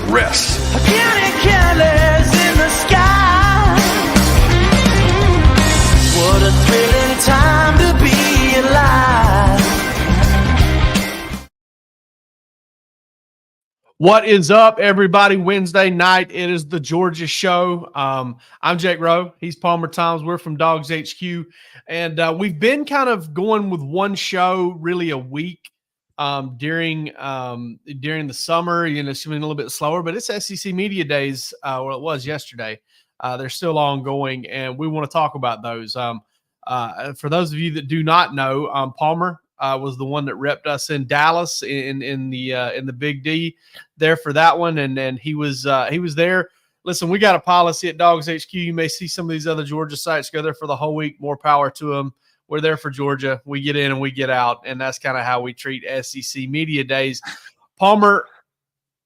rests. Counting careless in the sky. What a thrilling time to be alive. What is up, everybody? Wednesday night, it is the Georgia show. I'm Jake Rowe. He's Palmer Thomas. We're from DawgsHQ. And we've been kind of going with one show really a week during the summer. You know, it's been a little bit slower, but it's SEC Media Days. Well, it was yesterday. They're still ongoing, and we want to talk about those. For those of you that do not know, Palmer was the one that repped us in Dallas in the Big D there for that one, and he was there. Listen, we got a policy at DawgsHQ. You may see some of these other Georgia sites go there for the whole week. More power to them. We're there for Georgia. We get in and we get out, and that's kind of how we treat SEC Media Days. Palmer,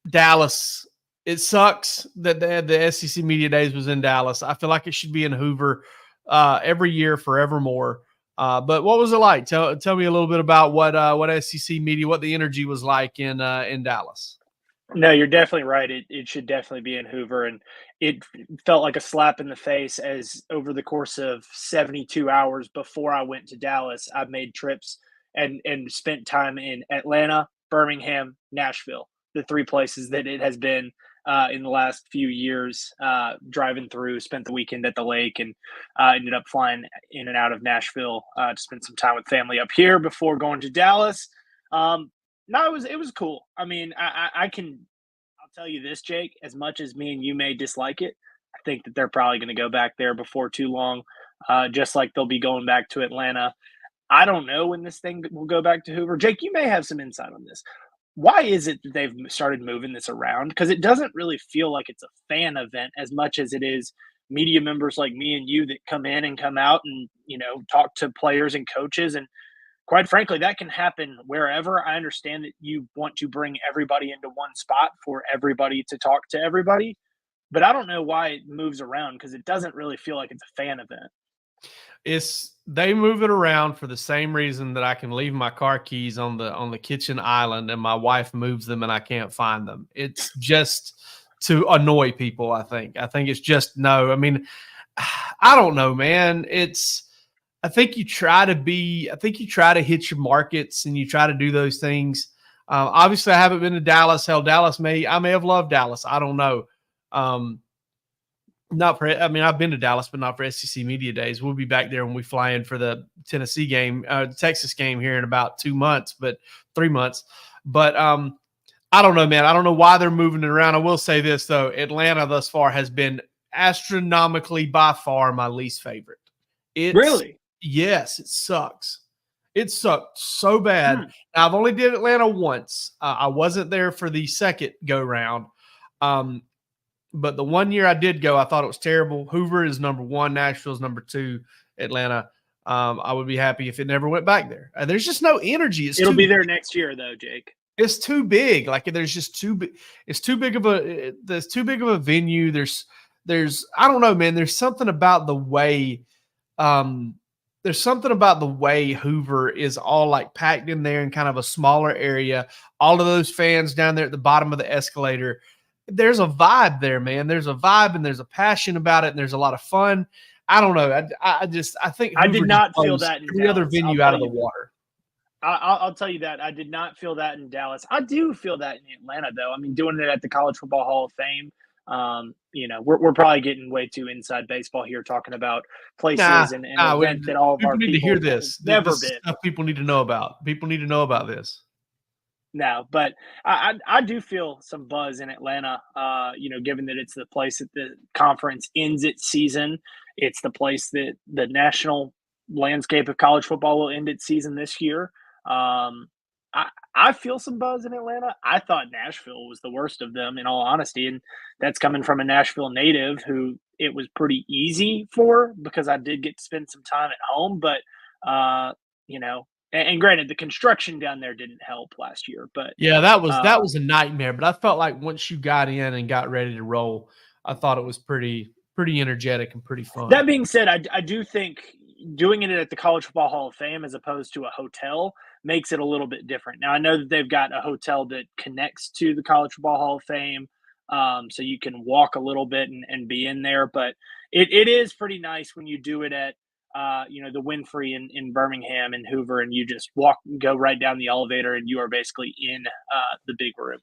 Dallas. It sucks that the SEC Media Days was in Dallas. I feel like it should be in Hoover every year forevermore. But what was it like? Tell me a little bit about what SEC Media, what the energy was like in Dallas. No, you're definitely right. It should definitely be in Hoover, and it felt like a slap in the face as over the course of 72 hours before I went to Dallas, I made trips and spent time in Atlanta, Birmingham, Nashville, the three places that it has been in the last few years, driving through, spent the weekend at the lake, and ended up flying in and out of Nashville to spend some time with family up here before going to Dallas. No, it was cool. I mean, I'll tell you this, Jake, as much as me and you may dislike it, I think that they're probably going to go back there before too long, just like they'll be going back to Atlanta. I don't know when this thing will go back to Hoover. Jake, you may have some insight on this. Why is it that they've started moving this around? Because it doesn't really feel like it's a fan event as much as it is media members like me and you that come in and come out and, you know, talk to players and coaches. And quite frankly, that can happen wherever. I understand that you want to bring everybody into one spot for everybody to talk to everybody, but I don't know why it moves around because it doesn't really feel like it's a fan event. They move it around for the same reason that I can leave my car keys on the kitchen island and my wife moves them and I can't find them. It's just to annoy people. I think it's just no. I mean, I don't know, man. I think you try to hit your markets and you try to do those things. Obviously, I haven't been to Dallas. Hell, I may have loved Dallas. I don't know. I've been to Dallas, but not for SEC Media Days. We'll be back there when we fly in for the Tennessee game, the Texas game here in about 3 months. But I don't know, man. I don't know why they're moving it around. I will say this, though. Atlanta thus far has been astronomically by far my least favorite. Really? Yes, it sucks. It sucked so bad. Now, I've only did Atlanta once. I wasn't there for the second go-round. But the 1 year I did go, I thought it was terrible. Hoover is number one. Nashville is number two. Atlanta. I would be happy if it never went back there. There's just no energy. It'll be there next year, though, Jake. It's too big. Like there's just too big. It's too big of a venue. There's I don't know, man. There's something about the way. There's something about the way Hoover is all like packed in there in kind of a smaller area. All of those fans down there at the bottom of the escalator. There's a vibe there, man. There's a vibe and there's a passion about it, and there's a lot of fun. I don't know. I think I did not feel that in every other venue out of the water. I'll tell you that. I did not feel that in Dallas. I do feel that in Atlanta, though. I mean, doing it at the College Football Hall of Fame, you know, we're probably getting way too inside baseball here, talking about places and events that all of our people need to hear this. Never this been. Stuff people need to know about. People need to know about this. No, but I do feel some buzz in Atlanta, you know, given that it's the place that the conference ends its season. It's the place that the national landscape of college football will end its season this year. I feel some buzz in Atlanta. I thought Nashville was the worst of them, in all honesty, and that's coming from a Nashville native who it was pretty easy for because I did get to spend some time at home. But, you know, and granted, the construction down there didn't help last year. But yeah, that was a nightmare. But I felt like once you got in and got ready to roll, I thought it was pretty energetic and pretty fun. That being said, I do think doing it at the College Football Hall of Fame as opposed to a hotel makes it a little bit different. Now, I know that they've got a hotel that connects to the College Football Hall of Fame. so you can walk a little bit and be in there. But it is pretty nice when you do it at the Winfrey in Birmingham and Hoover, and you just go right down the elevator, and you are basically in the big room.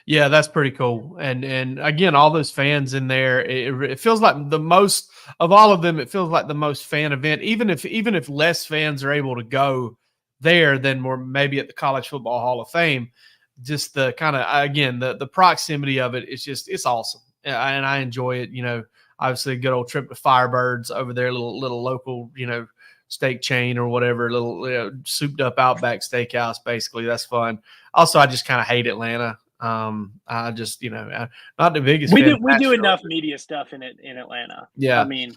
Yeah, that's pretty cool. And again, all those fans in there, it feels like the most of all of them. It feels like the most fan event, even if less fans are able to go there than more maybe at the College Football Hall of Fame. Just the kind of again the proximity of it. It's awesome, and I enjoy it. Obviously a good old trip to Firebirds over there, little local steak chain or whatever, little souped up Outback Steakhouse. Basically, that's fun. Also, I just kind of hate Atlanta. I just, not the biggest. We do enough media stuff in Atlanta. Yeah, I mean,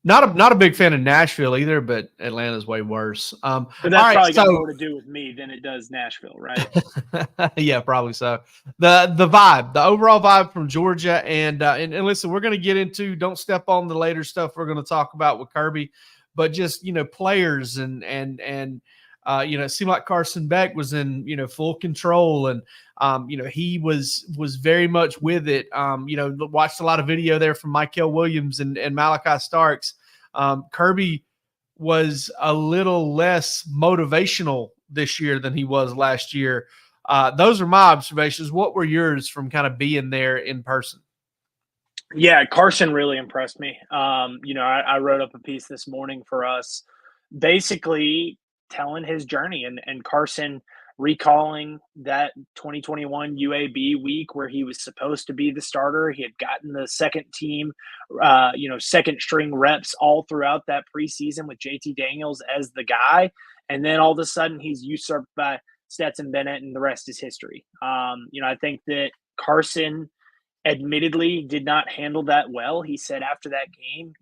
not a big fan of Nashville either, but Atlanta's way worse. But that's probably got more to do with me than it does Nashville, right? Yeah, probably so. The vibe, the overall vibe from Georgia, and listen, we're going to get into. Don't step on the later stuff we're going to talk about with Kirby, but just players and it seemed like Carson Beck was in full control, and he was very much with it. Watched a lot of video there from Michael Williams and Malachi Starks. Kirby was a little less motivational this year than he was last year. Those are my observations. What were yours from kind of being there in person? Yeah, Carson really impressed me. I wrote up a piece this morning for us, basically telling his journey and Carson recalling that 2021 UAB week where he was supposed to be the starter. He had gotten the second team, second string reps all throughout that preseason with JT Daniels as the guy. And then all of a sudden he's usurped by Stetson Bennett, and the rest is history. I think that Carson admittedly did not handle that well. He said after that game,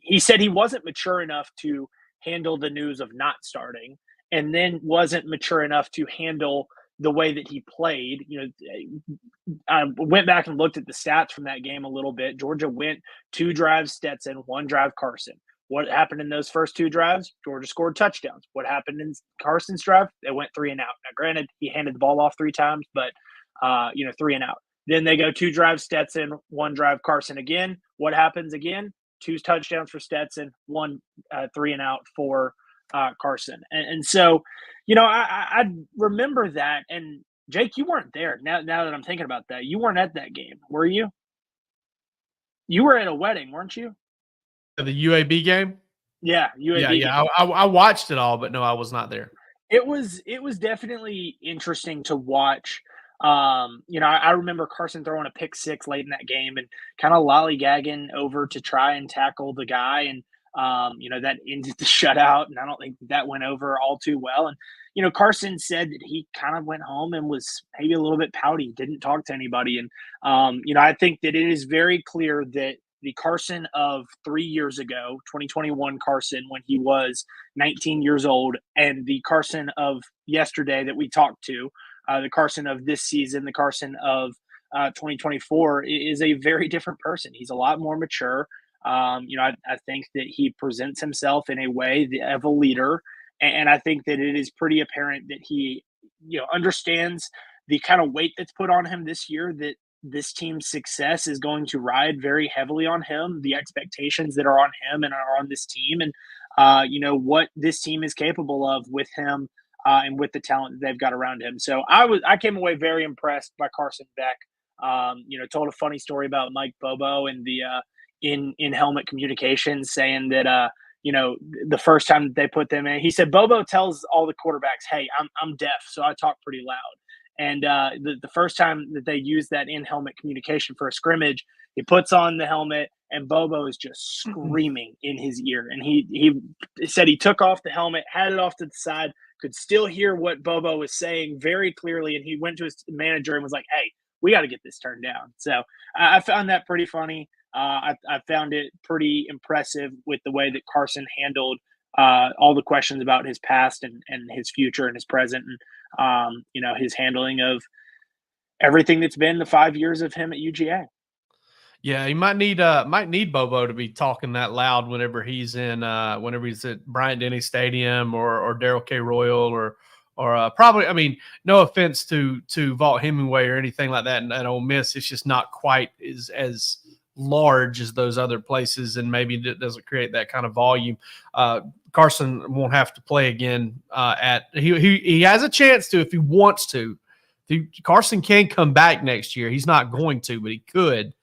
he said he wasn't mature enough to handle the news of not starting, and then wasn't mature enough to handle the way that he played. I went back and looked at the stats from that game a little bit. Georgia went 2 drives Stetson, 1 drive Carson. What happened in those first 2 drives? Georgia scored touchdowns. What happened in Carson's drive? They went 3 and out. Now, granted, he handed the ball off 3 times, but 3 and out. Then they go 2 drives Stetson, 1 drive Carson again. What happens again? 2 touchdowns for Stetson, 1 3 and out for Carson. And so, I remember that. And Jake, you weren't there. Now that I'm thinking about that, you weren't at that game, were you? You were at a wedding, weren't you? The UAB game? Yeah, UAB. Yeah. I watched it all, but no, I was not there. It was definitely interesting to watch. I remember Carson throwing a pick 6 late in that game and kind of lollygagging over to try and tackle the guy. And, that ended the shutout. And I don't think that went over all too well. And, Carson said that he kind of went home and was maybe a little bit pouty, didn't talk to anybody. And, I think that it is very clear that the Carson of 3 years ago, 2021 Carson, when he was 19 years old, and the Carson of yesterday that we talked to, the Carson of this season, the Carson of 2024, is a very different person. He's a lot more mature. I think that he presents himself in a way of a leader. And I think that it is pretty apparent that he, understands the kind of weight that's put on him this year, that this team's success is going to ride very heavily on him, the expectations that are on him and are on this team, and, what this team is capable of with him. And with the talent that they've got around him. So I came away very impressed by Carson Beck. Told a funny story about Mike Bobo and the in helmet communications, saying that the first time that they put them in, he said Bobo tells all the quarterbacks, "Hey, I'm deaf, so I talk pretty loud." And the first time that they used that in helmet communication for a scrimmage, he puts on the helmet and Bobo is just screaming in his ear. And he said he took off the helmet, had it off to the side, could still hear what Bobo was saying very clearly. And he went to his manager and was like, "Hey, we got to get this turned down." So I found that pretty funny. I found it pretty impressive with the way that Carson handled all the questions about his past and his future and his present, and his handling of everything that's been the 5 years of him at UGA. Yeah, he might need Bobo to be talking that loud whenever he's at Bryant Denny Stadium or Darrell K. Royal or probably, I mean, no offense to Vaught Hemingway or anything like that, and Ole Miss, it's just not quite as large as those other places, and maybe it doesn't create that kind of volume. Carson won't have to play again. He has a chance to if he wants to. Carson can come back next year. He's not going to, but he could.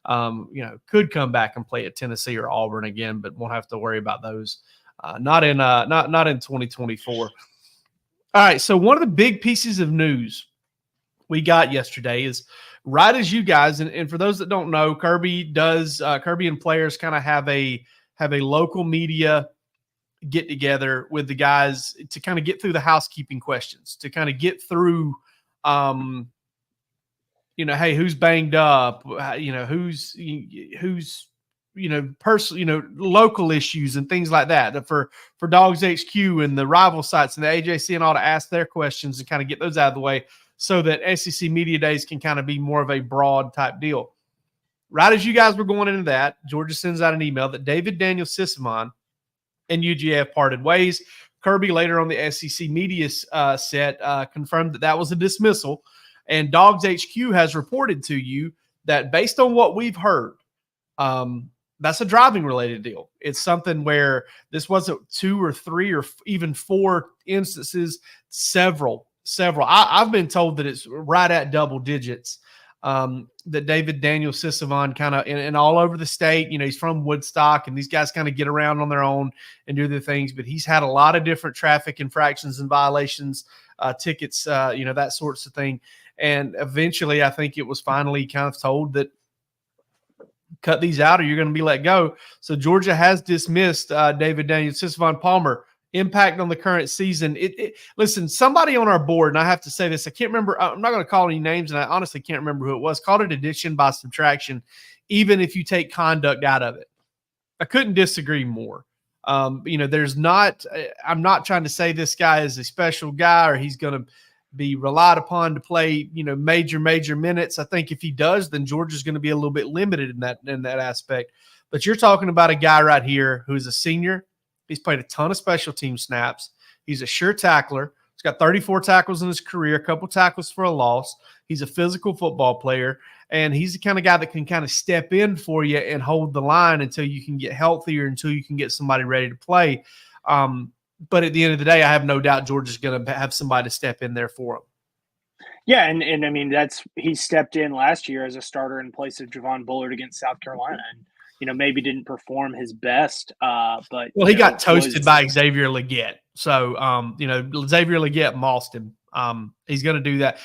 Could come back and play at Tennessee or Auburn again, but won't have to worry about those. Not in 2024. All right. So one of the big pieces of news we got yesterday is right as you guys, and for those that don't know, Kirby and players kind of have a local media get together with the guys to kind of get through the housekeeping questions, to kind of get through, hey, who's banged up, who's local issues and things like that for DawgsHQ and the rival sites and the AJC and all to ask their questions and kind of get those out of the way so that SEC Media Days can kind of be more of a broad type deal. Right as you guys were going into that, Georgia sends out an email that Daniel-Sisavanh and UGA parted ways. Kirby later on the SEC Media set confirmed that was a dismissal. And DawgsHQ has reported to you that based on what we've heard, that's a driving-related deal. It's something where this wasn't 2 or 3 or even 4 instances, several. I've been told that it's right at double digits, that Daniel-Sisavanh kind of, and all over the state, he's from Woodstock, and these guys kind of get around on their own and do their things, but he's had a lot of different traffic infractions and violations, tickets, that sorts of thing. And eventually, I think it was finally kind of told that cut these out or you're going to be let go. So Georgia has dismissed Daniel-Sisavanh Palmer. Impact on the current season. Listen, somebody on our board, and I have to say this, I can't remember. I'm not going to call any names, and I honestly can't remember who it was. Called it addition by subtraction, even if you take conduct out of it. I couldn't disagree more. There's not. I'm not trying to say this guy is a special guy or he's going to be relied upon to play, major minutes. I think if he does, then Georgia's going to be a little bit limited in that aspect. But you're talking about a guy right here who's a senior. He's played a ton of special team snaps. He's a sure tackler. He's got 34 tackles in his career, a couple tackles for a loss. He's a physical football player, and he's the kind of guy that can kind of step in for you and hold the line until you can get healthier, until you can get somebody ready to play. But at the end of the day, I have no doubt Georgia's going to have somebody to step in there for him. Yeah, and I mean, he stepped in last year as a starter in place of Javon Bullard against South Carolina, and maybe didn't perform his best, but he got toasted by Xavier Legette. So Xavier Legette mossed him. He's going to do that.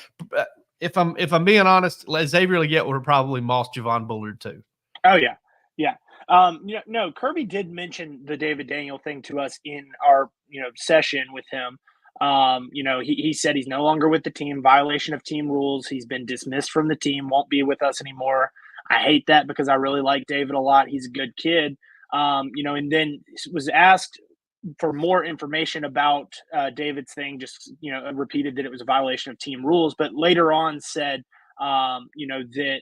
If I'm being honest, Xavier Legette would have probably mossed Javon Bullard too. Oh yeah. No, Kirby did mention the David Daniel thing to us in our session with him. He said he's no longer with the team, violation of team rules. He's been dismissed from the team, won't be with us anymore. I hate that because I really like David a lot. He's a good kid. And then was asked for more information about David's thing, just, repeated that it was a violation of team rules, but later on said, that,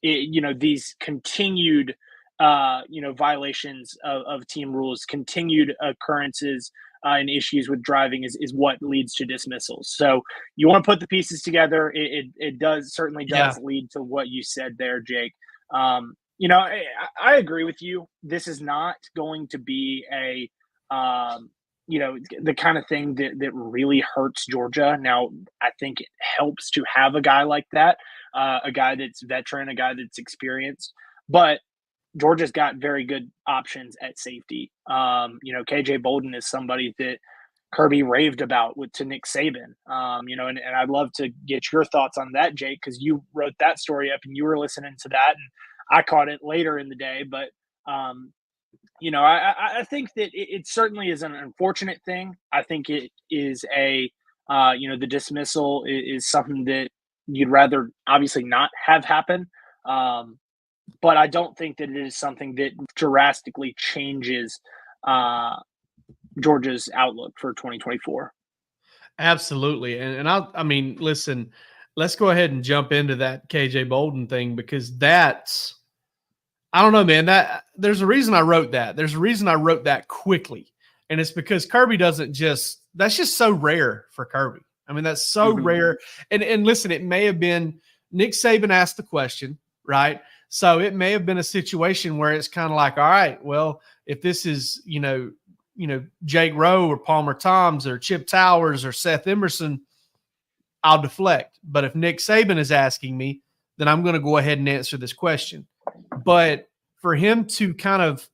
these continued, violations of team rules, continued occurrences and issues with driving is what leads to dismissals. So you want to put the pieces together. It certainly does lead to what you said there, Jake. I agree with you. This is not going to be the kind of thing that really hurts Georgia. Now, I think it helps to have a guy like that, a guy that's veteran, a guy that's experienced, but Georgia's got very good options at safety. KJ Bolden is somebody that Kirby raved about to Nick Saban. And I'd love to get your thoughts on that, Jake, because you wrote that story up and you were listening to that, and I caught it later in the day. But I think that it certainly is an unfortunate thing. I think it is the dismissal is something that you'd rather obviously not have happen. But I don't think that it is something that drastically changes Georgia's outlook for 2024. Absolutely. And I mean, listen, let's go ahead and jump into that KJ Bolden thing, because I don't know, man, there's a reason I wrote that. There's a reason I wrote that quickly. And it's because Kirby doesn't just that's just so rare for Kirby. I mean, that's so rare. And listen, it may have been Nick Saban asked the question, right? So it may have been a situation where it's kind of like, all right, well, if this is, Jake Rowe or Palmer Toms or Chip Towers or Seth Emerson, I'll deflect. But if Nick Saban is asking me, then I'm going to go ahead and answer this question. But for him to kind of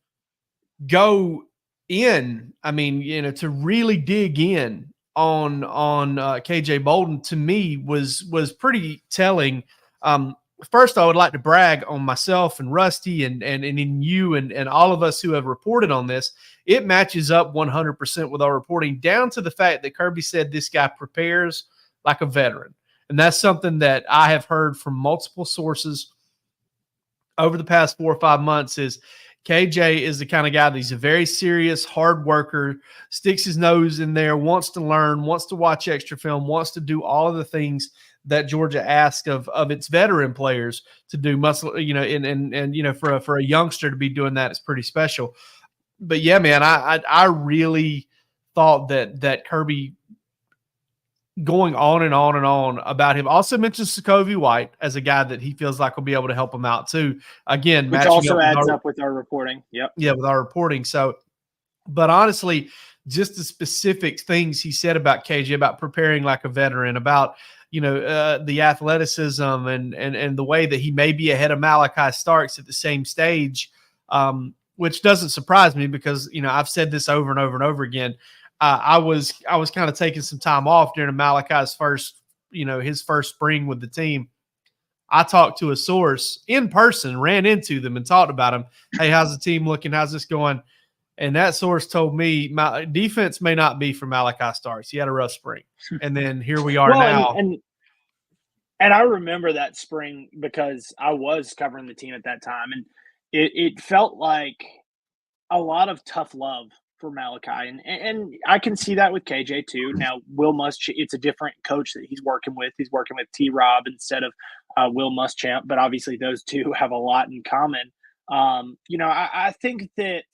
go in, I mean, to really dig in on KJ Bolden, to me was pretty telling. First, I would like to brag on myself and Rusty and in you and all of us who have reported on this. It matches up 100% with our reporting, down to the fact that Kirby said this guy prepares like a veteran. And that's something that I have heard from multiple sources over the past 4 or 5 months. Is KJ is the kind of guy that he's a very serious, hard worker, sticks his nose in there, wants to learn, wants to watch extra film, wants to do all of the things that Georgia asks of its veteran players to do. For a youngster to be doing that is pretty special. But yeah, man, I really thought that Kirby, going on and on and on about him, also mentions Sokovie White as a guy that he feels like will be able to help him out too. Again, which also adds up with our reporting. Yep. Yeah, with our reporting. So, but honestly, just the specific things he said about KJ, about preparing like a veteran, about the athleticism and the way that he may be ahead of Malachi Starks at the same stage, which doesn't surprise me because I've said this over and over and over again. I was kind of taking some time off during Malachi's his first spring with the team. I talked to a source in person, ran into them and talked about him. Hey, how's the team looking? How's this going? And that source told me my defense may not be for Malachi Starks. He had a rough spring. And then here we are now. And I remember that spring because I was covering the team at that time. And it felt like a lot of tough love for Malachi. And I can see that with KJ too. Now, Will Muschamp, it's a different coach that he's working with. He's working with T-Rob instead of Will Muschamp, but obviously those two have a lot in common. I think that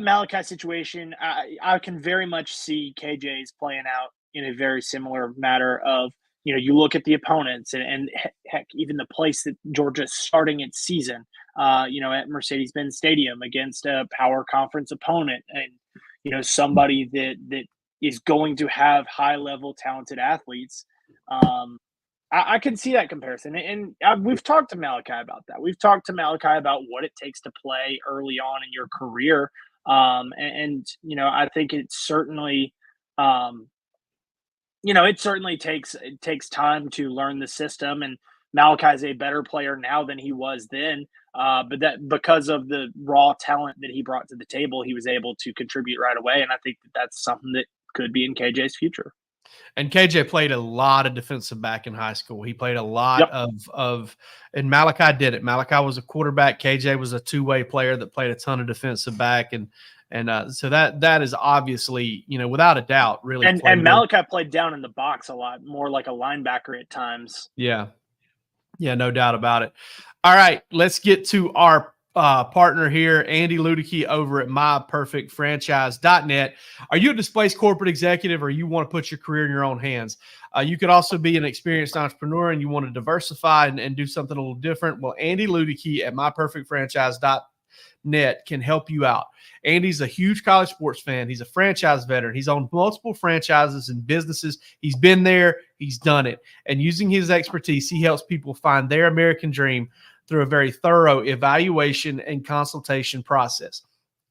Malachi situation, I can very much see KJ's playing out in a very similar matter of, you look at the opponents and heck, even the place that Georgia's starting its season, at Mercedes-Benz Stadium against a power conference opponent and, somebody that is going to have high-level talented athletes. I can see that comparison. And we've talked to Malachi about that. We've talked to Malachi about what it takes to play early on in your career. I think it's certainly it certainly takes time to learn the system, and Malachi's a better player now than he was then. But that because of the raw talent that he brought to the table, he was able to contribute right away. And I think that's something that could be in KJ's future. And KJ played a lot of defensive back in high school. He played a lot and Malachi did it. Malachi was a quarterback. KJ was a two-way player that played a ton of defensive back. And so that is obviously, without a doubt, really. And Malachi played down in the box a lot, more like a linebacker at times. Yeah. Yeah, no doubt about it. All right, let's get to our partner here, Andy Ludicky over at myperfectfranchise.net. Are you a displaced corporate executive or you want to put your career in your own hands? You could also be an experienced entrepreneur and you want to diversify and do something a little different. Well, Andy Ludicky at myperfectfranchise.net can help you out. Andy's a huge college sports fan. He's a franchise veteran. He's owned multiple franchises and businesses. He's been there. He's done it. And using his expertise, he helps people find their American dream through a very thorough evaluation and consultation process.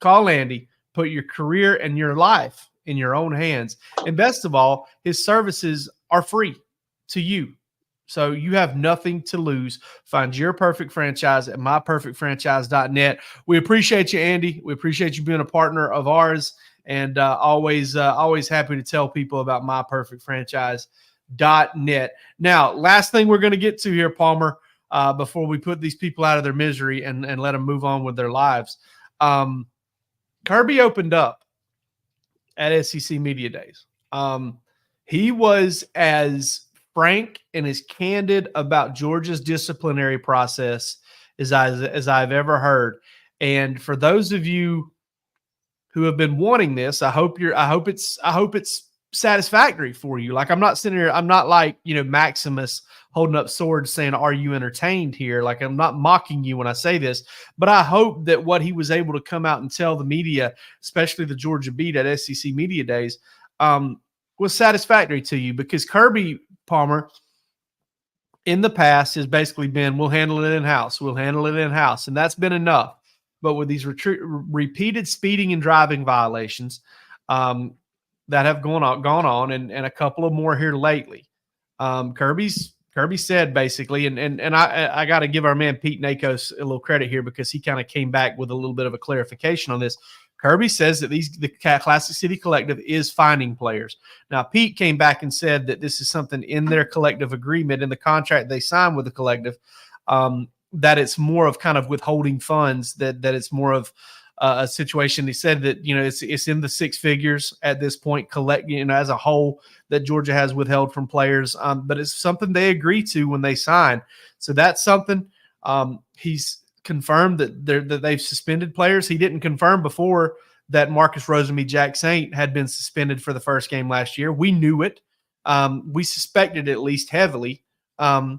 Call Andy, put your career and your life in your own hands. And best of all, his services are free to you. So you have nothing to lose. Find your perfect franchise at myperfectfranchise.net. We appreciate you, Andy. We appreciate you being a partner of ours, and always happy to tell people about myperfectfranchise.net. Now, last thing we're going to get to here, Palmer, before we put these people out of their misery and let them move on with their lives. Kirby opened up at SEC Media Days. He was as frank and as candid about Georgia's disciplinary process as I've ever heard. And for those of you who have been wanting this. I hope it's satisfactory for you. Like, I'm not sitting here, I'm not like, Maximus holding up swords saying, are you entertained here? Like, I'm not mocking you when I say this, but I hope that what he was able to come out and tell the media, especially the Georgia beat at SEC Media Days, was satisfactory to you, because Kirby, Palmer, in the past has basically been, we'll handle it in-house. We'll handle it in-house. And that's been enough. But with these repeated speeding and driving violations that have gone on, and a couple of more here lately, Kirby said basically, and I got to give our man Pete Nakos a little credit here, because he kind of came back with a little bit of a clarification on this. Kirby says that the Classic City Collective is finding players. Now, Pete came back and said that this is something in their collective agreement, in the contract they signed with the collective, that it's more of kind of withholding funds, that it's more of a situation. He said that, it's in the six figures at this point, as a whole, that Georgia has withheld from players, but it's something they agree to when they sign. So that's something. He's confirmed that they've suspended players. He didn't confirm before that Marcus Rosemy-Jack Saint had been suspended for the first game last year. We knew it. We suspected at least heavily, to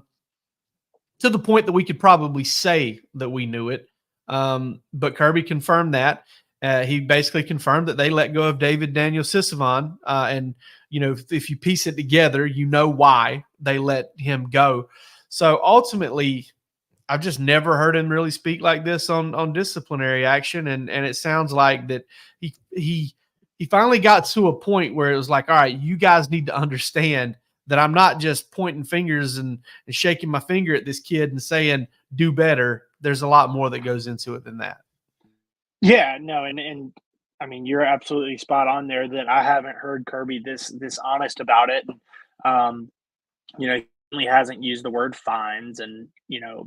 the point that we could probably say that we knew it. But Kirby confirmed that. He basically confirmed that they let go of Daniel-Sisavanh. And, if you piece it together, why they let him go. So ultimately, I've just never heard him really speak like this on disciplinary action. And it sounds like that he finally got to a point where it was like, all right, you guys need to understand that I'm not just pointing fingers and shaking my finger at this kid and saying, do better. There's a lot more that goes into it than that. Yeah, no. And I mean, you're absolutely spot on there, that I haven't heard Kirby this honest about it. He hasn't used the word fines, and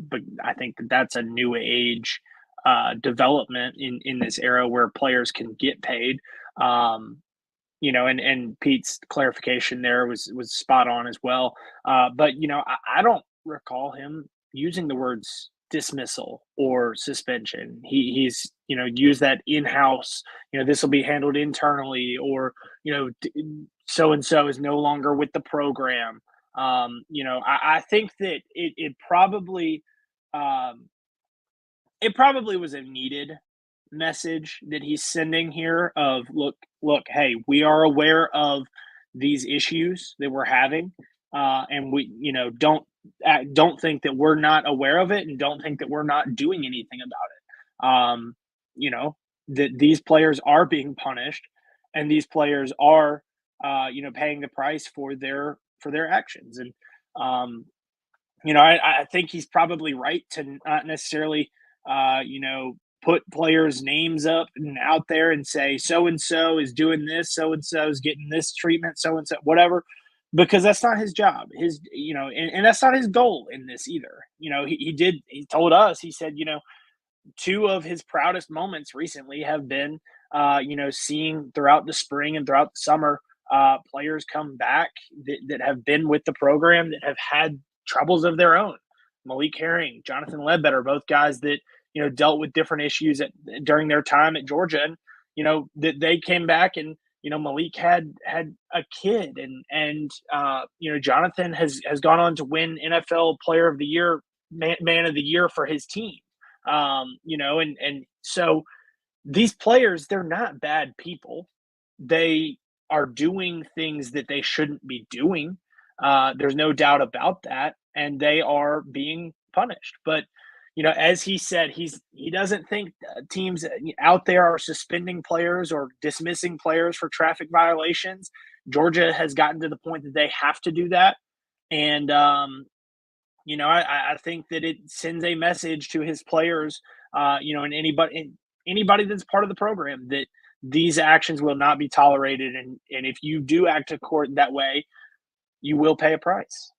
but I think that's a new age development in this era where players can get paid. And Pete's clarification there was spot on as well. But I don't recall him using the words dismissal or suspension. He's used that in-house. This will be handled internally, or so and so is no longer with the program. I think that it probably was a needed message that he's sending here of look, hey, we are aware of these issues that we're having, and we don't think that we're not aware of it, and don't think that we're not doing anything about it. That these players are being punished, and these players are paying the price for their actions. And I think he's probably right to not necessarily put players' names up and out there and say so and so is doing this, so and so is getting this treatment, so and so whatever, because that's not his job. And that's not his goal in this either. He told us, he said, two of his proudest moments recently have been seeing throughout the spring and throughout the summer players come back that have been with the program, that have had troubles of their own. Malik Herring, Jonathan Ledbetter, both guys that dealt with different issues during their time at Georgia, and that they came back, and Malik had a kid, and Jonathan has gone on to win NFL Player of the Year, Man of the Year for his team. And so these players, they're not bad people. They are doing things that they shouldn't be doing. There's no doubt about that, and they are being punished. But as he said, he doesn't think teams out there are suspending players or dismissing players for traffic violations. Georgia has gotten to the point that they have to do that, and I think that it sends a message to his players, and anybody that's part of the program, that these actions will not be tolerated, and if you do act to court that way, you will pay a price.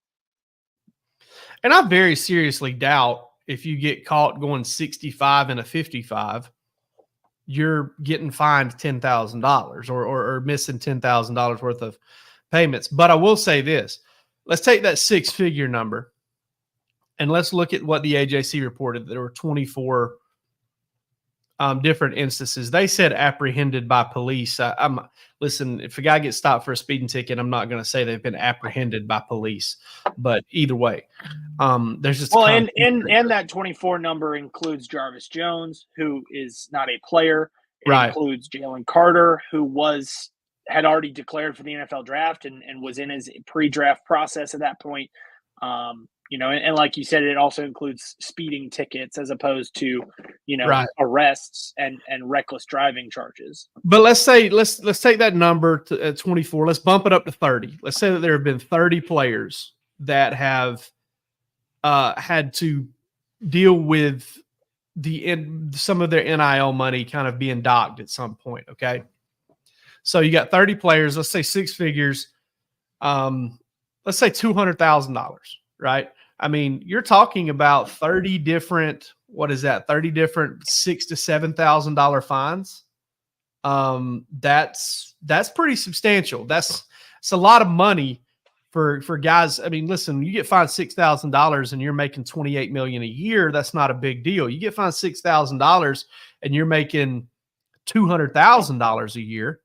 And I very seriously doubt if you get caught going 65 and a 55, you're getting fined $10,000 or missing $10,000 worth of payments. But I will say this: let's take that six-figure number and let's look at what the AJC reported. There were 24 different instances. They said apprehended by police. Listen, if a guy gets stopped for a speeding ticket, I'm not going to say they've been apprehended by police, but either way, there's just and that 24 number includes Jarvis Jones, who is not a player. It includes Jalen Carter, who had already declared for the NFL draft and was in his pre-draft process at that point. And like you said, it also includes speeding tickets as opposed to, arrests and reckless driving charges. But let's take that number to 24. Let's bump it up to 30. Let's say that there have been 30 players that have had to deal with some of their NIL money kind of being docked at some point. Okay. So you got 30 players, let's say six figures. Let's say $200,000, right? I mean, you're talking about 30 different $6,000 to $7,000 fines. That's pretty substantial. It's a lot of money for guys. I mean, listen, you get fined $6,000 and you're making $28 million a year. That's not a big deal. You get fined $6,000 and you're making $200,000 a year.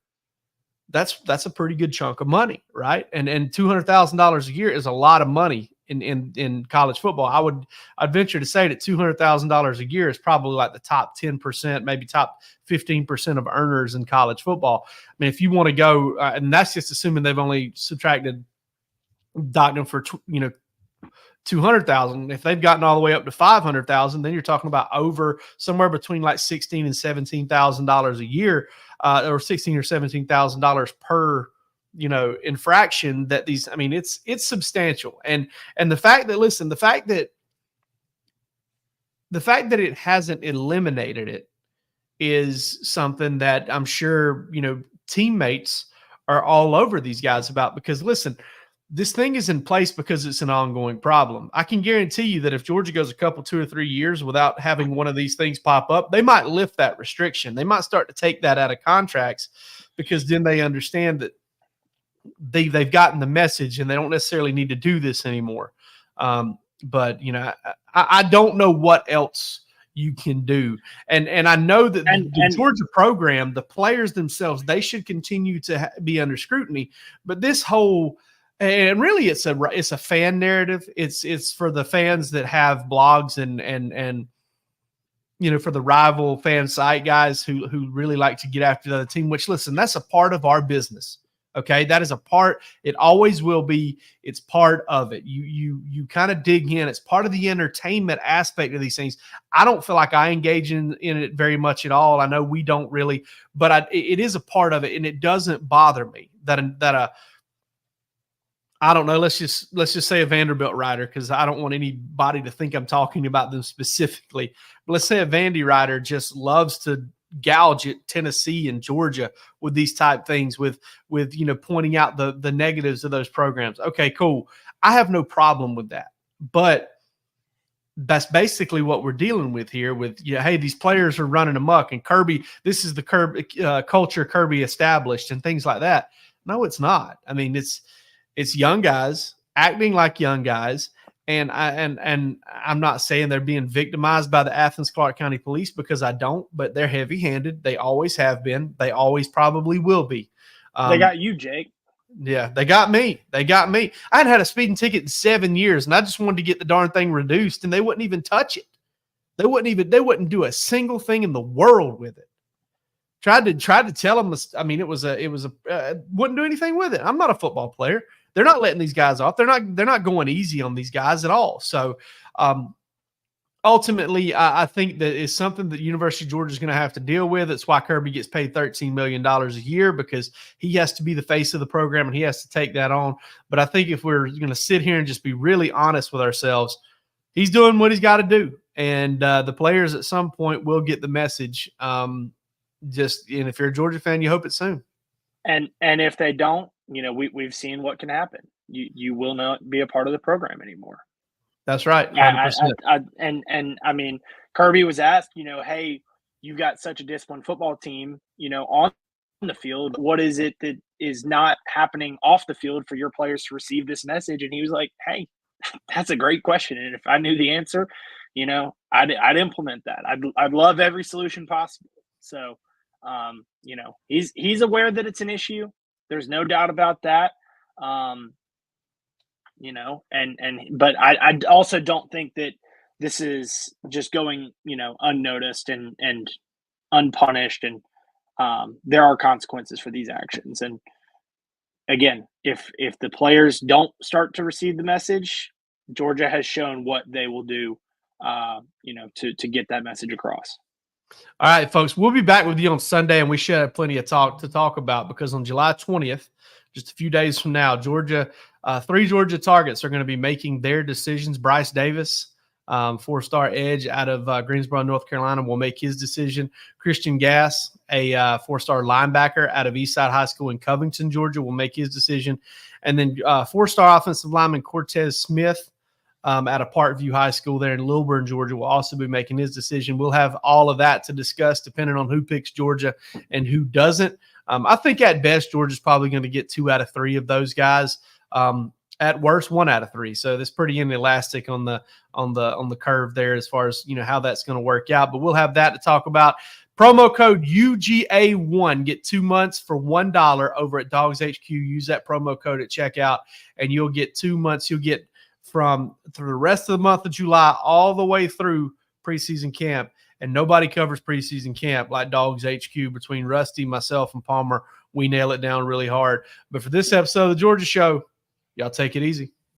That's a pretty good chunk of money, right? And $200,000 a year is a lot of money in college football. I'd venture to say that $200,000 a year is probably like the top 10%, maybe top 15% of earners in college football. I mean, if you want to go, and that's just assuming they've only docked them for 200,000. If they've gotten all the way up to 500,000, then you're talking about over somewhere between like $16,000 and $17,000 a year, or $16,000 or $17,000 per infraction. That it's substantial, and the fact that it hasn't eliminated it is something that I'm sure teammates are all over these guys about, because listen, this thing is in place because it's an ongoing problem. I can guarantee you that if Georgia goes a couple, 2 or 3 years without having one of these things pop up, they might lift that restriction. They might start to take that out of contracts, because then they understand that they've gotten the message and they don't necessarily need to do this anymore. But I don't know what else you can do. And I know that the Georgia program, the players themselves, they should continue to be under scrutiny. But this whole, and really it's a fan narrative. It's for the fans that have blogs and for the rival fan site guys who really like to get after the other team, which, listen, that's a part of our business. Okay. That is a part. It always will be. It's part of it. You kind of dig in. It's part of the entertainment aspect of these things. I don't feel like I engage in it very much at all. I know we don't really, but it is a part of it. And it doesn't bother me that I don't know. Let's just say a Vanderbilt writer, because I don't want anybody to think I'm talking about them specifically. But let's say a Vandy writer just loves to gouge at Tennessee and Georgia with these type things, with pointing out the negatives of those programs. Okay, cool. I have no problem with that. But that's basically what we're dealing with here. With hey, these players are running amok, and Kirby, this is the culture Kirby established, and things like that. No, it's not. I mean, it's young guys acting like young guys, and I'm not saying they're being victimized by the Athens Clarke County Police, because I don't, but they're heavy-handed. They always have been. They always probably will be. They got you, Jake. Yeah, they got me. I hadn't had a speeding ticket in 7 years, and I just wanted to get the darn thing reduced, and they wouldn't even touch it. They wouldn't do a single thing in the world with it. Tried to tell them. I mean, it was wouldn't do anything with it. I'm not a football player. They're not letting these guys off. They're not going easy on these guys at all. So ultimately, I think that is something that University of Georgia is going to have to deal with. That's why Kirby gets paid $13 million a year, because he has to be the face of the program and he has to take that on. But I think if we're going to sit here and just be really honest with ourselves, he's doing what he's got to do. And the players at some point will get the message. And if you're a Georgia fan, you hope it's soon. And if they don't, we've seen what can happen. You will not be a part of the program anymore. That's right. I mean, Kirby was asked, hey, you've got such a disciplined football team, on the field. What is it that is not happening off the field for your players to receive this message? And he was like, hey, that's a great question. And if I knew the answer, I'd implement that. I'd love every solution possible. So, he's aware that it's an issue. There's no doubt about that. But I also don't think that this is just going, unnoticed and unpunished. And there are consequences for these actions. And again, if the players don't start to receive the message, Georgia has shown what they will do, to get that message across. All right, folks, we'll be back with you on Sunday, and we should have plenty of to talk about, because on July 20th, just a few days from now, three Georgia targets are going to be making their decisions. Bryce Davis, 4-star edge out of Greensboro, North Carolina, will make his decision. Christian Gass, a 4-star linebacker out of Eastside High School in Covington, Georgia, will make his decision. And then 4-star offensive lineman Cortez Smith, out of Parkview High School there in Lilburn, Georgia, will also be making his decision. We'll have all of that to discuss depending on who picks Georgia and who doesn't. I think at best, Georgia's probably going to get 2 out of 3 of those guys. At worst, 1 out of 3. So that's pretty inelastic on the curve there as far as how that's going to work out. But we'll have that to talk about. Promo code UGA1. Get 2 months for $1 over at DawgsHQ. Use that promo code at checkout, and you'll get 2 months. You'll get through the rest of the month of July all the way through preseason camp. And nobody covers preseason camp like DawgsHQ. Between Rusty, myself, and Palmer, we nail it down really hard. But for this episode of the Georgia Show, y'all take it easy.